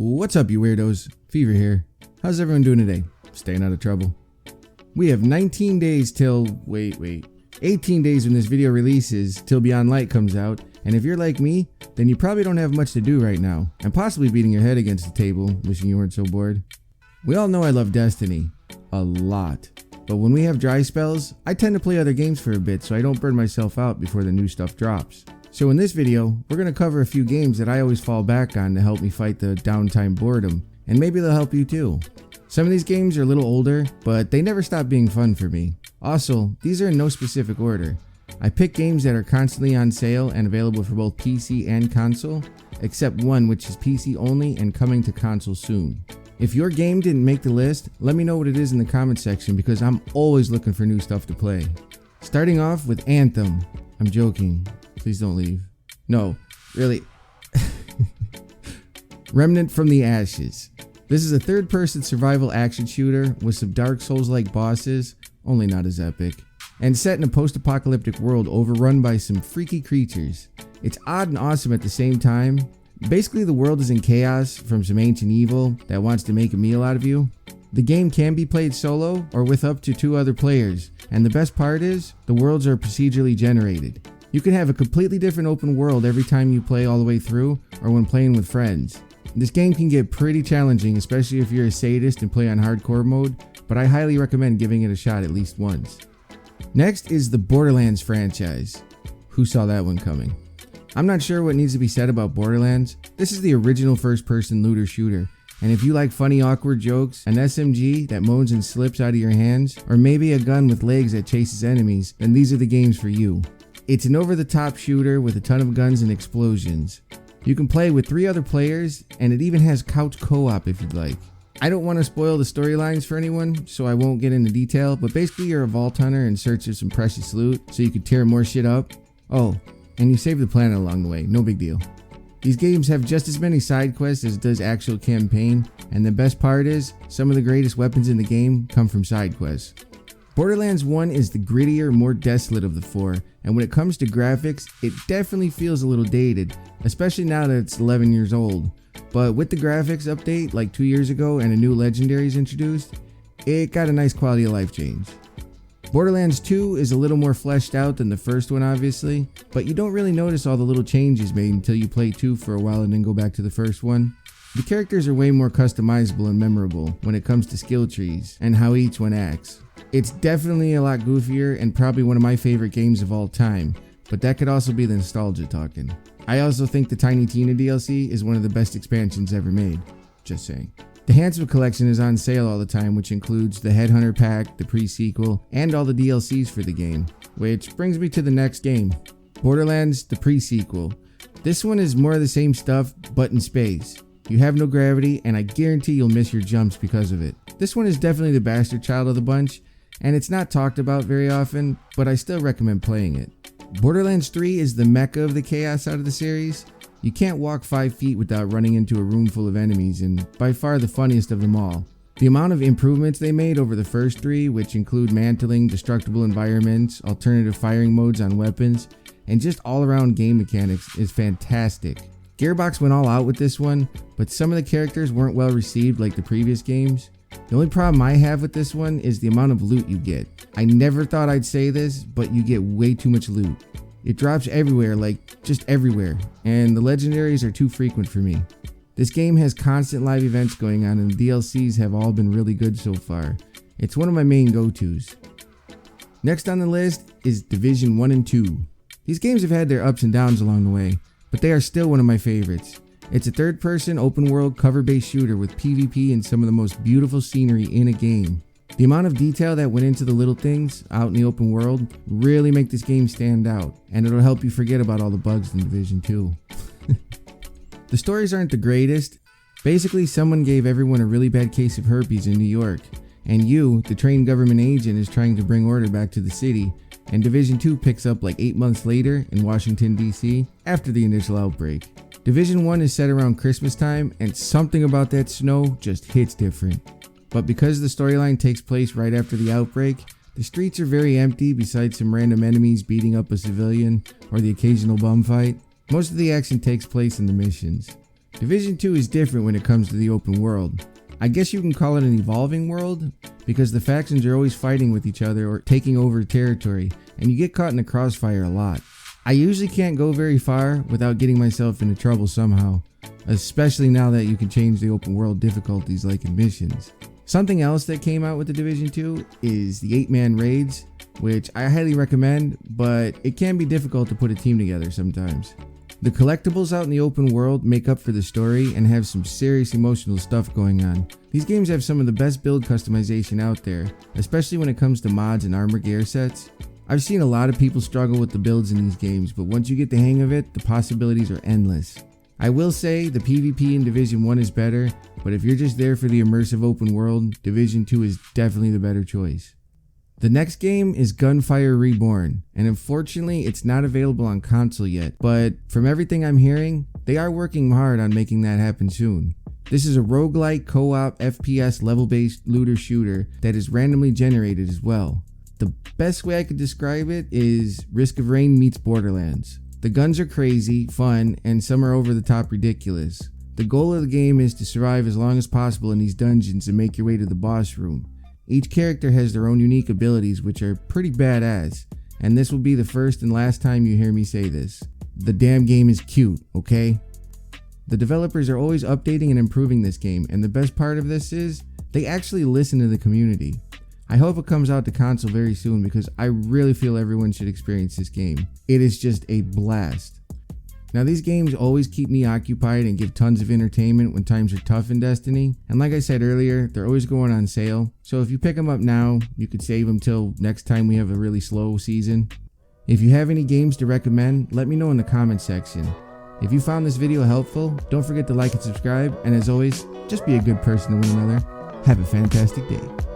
What's up, you weirdos? Fever here. How's everyone doing today? Staying out of trouble? We have 19 days till, 18 days when this video releases till Beyond Light comes out, and if you're like me, then you probably don't have much to do right now, and possibly beating your head against the table, wishing you weren't so bored. We all know I love Destiny. A lot. But when we have dry spells, I tend to play other games for a bit so I don't burn myself out before the new stuff drops. So in this video, we're going to cover a few games that I always fall back on to help me fight the downtime boredom, and maybe they'll help you too. Some of these games are a little older, but they never stop being fun for me. Also, these are in no specific order. I pick games that are constantly on sale and available for both PC and console, except one which is PC only and coming to console soon. If your game didn't make the list, let me know what it is in the comment section because I'm always looking for new stuff to play. Starting off with Anthem. I'm joking. Please don't leave. No, really. Remnant from the Ashes. This is a third-person survival action shooter with some Dark Souls-like bosses, only not as epic, and set in a post-apocalyptic world overrun by some freaky creatures. It's odd and awesome at the same time. Basically, the world is in chaos from some ancient evil that wants to make a meal out of you. The game can be played solo or with up to 2 other players, and the best part is, the worlds are procedurally generated. You can have a completely different open world every time you play all the way through or when playing with friends. This game can get pretty challenging, especially if you're a sadist and play on hardcore mode, but I highly recommend giving it a shot at least once. Next is the Borderlands franchise. Who saw that one coming? I'm not sure what needs to be said about Borderlands. This is the original first-person looter shooter, and if you like funny awkward jokes, an SMG that moans and slips out of your hands, or maybe a gun with legs that chases enemies, then these are the games for you. It's an over-the-top shooter with a ton of guns and explosions. You can play with 3 other players, and it even has couch co-op if you'd like. I don't want to spoil the storylines for anyone, so I won't get into detail, but basically you're a vault hunter in search of some precious loot, so you can tear more shit up. Oh, and you save the planet along the way, no big deal. These games have just as many side quests as does actual campaign, and the best part is, some of the greatest weapons in the game come from side quests. Borderlands 1 is the grittier, more desolate of the 4, and when it comes to graphics, it definitely feels a little dated, especially now that it's 11 years old. But with the graphics update like 2 years ago and a new legendaries introduced, it got a nice quality of life change. Borderlands 2 is a little more fleshed out than the first one obviously, but you don't really notice all the little changes made until you play 2 for a while and then go back to the first one. The characters are way more customizable and memorable when it comes to skill trees and how each one acts. It's definitely a lot goofier and probably one of my favorite games of all time, but that could also be the nostalgia talking. I also think the Tiny Tina DLC is one of the best expansions ever made. Just saying. The Anthem collection is on sale all the time, which includes the Headhunter pack, the pre-sequel, and all the DLCs for the game. Which brings me to the next game, Borderlands the Pre-Sequel. This one is more of the same stuff, but in space. You have no gravity, and I guarantee you'll miss your jumps because of it. This one is definitely the bastard child of the bunch, and it's not talked about very often, but I still recommend playing it. Borderlands 3 is the mecca of the chaos out of the series. You can't walk 5 feet without running into a room full of enemies, and by far the funniest of them all. The amount of improvements they made over the first 3, which include mantling, destructible environments, alternative firing modes on weapons, and just all-around game mechanics is fantastic. Gearbox went all out with this one, but some of the characters weren't well received like the previous games. The only problem I have with this one is the amount of loot you get. I never thought I'd say this, but you get way too much loot. It drops everywhere, like just everywhere, and the legendaries are too frequent for me. This game has constant live events going on and the DLCs have all been really good so far. It's one of my main go-tos. Next on the list is Division 1 and 2. These games have had their ups and downs along the way, but they are still one of my favorites. It's a third-person, open-world, cover-based shooter with PvP and some of the most beautiful scenery in a game. The amount of detail that went into the little things out in the open world really make this game stand out, and it'll help you forget about all the bugs in Division 2. The stories aren't the greatest. Basically, someone gave everyone a really bad case of herpes in New York, and you, the trained government agent, is trying to bring order back to the city, and Division 2 picks up like 8 months later in Washington, D.C. after the initial outbreak. Division 1 is set around Christmas time, and something about that snow just hits different. But because the storyline takes place right after the outbreak, the streets are very empty besides some random enemies beating up a civilian or the occasional bum fight. Most of the action takes place in the missions. Division 2 is different when it comes to the open world. I guess you can call it an evolving world, because the factions are always fighting with each other or taking over territory, and you get caught in the crossfire a lot. I usually can't go very far without getting myself into trouble somehow, especially now that you can change the open world difficulties like in missions. Something else that came out with the Division 2 is the 8-man raids, which I highly recommend, but it can be difficult to put a team together sometimes. The collectibles out in the open world make up for the story and have some serious emotional stuff going on. These games have some of the best build customization out there, especially when it comes to mods and armor gear sets. I've seen a lot of people struggle with the builds in these games, but once you get the hang of it, the possibilities are endless. I will say the PvP in Division 1 is better, but if you're just there for the immersive open world, Division 2 is definitely the better choice. The next game is Gunfire Reborn, and unfortunately it's not available on console yet, but from everything I'm hearing, they are working hard on making that happen soon. This is a roguelike co-op FPS level-based looter shooter that is randomly generated as well. The best way I could describe it is Risk of Rain meets Borderlands. The guns are crazy, fun, and some are over the top ridiculous. The goal of the game is to survive as long as possible in these dungeons and make your way to the boss room. Each character has their own unique abilities which are pretty badass, and this will be the first and last time you hear me say this. The damn game is cute, okay? The developers are always updating and improving this game, and the best part of this is they actually listen to the community. I hope it comes out to console very soon because I really feel everyone should experience this game. It is just a blast. Now these games always keep me occupied and give tons of entertainment when times are tough in Destiny, and like I said earlier, they're always going on sale, so if you pick them up now, you could save them till next time we have a really slow season. If you have any games to recommend, let me know in the comment section. If you found this video helpful, don't forget to like and subscribe, and as always, just be a good person to one another. Have a fantastic day.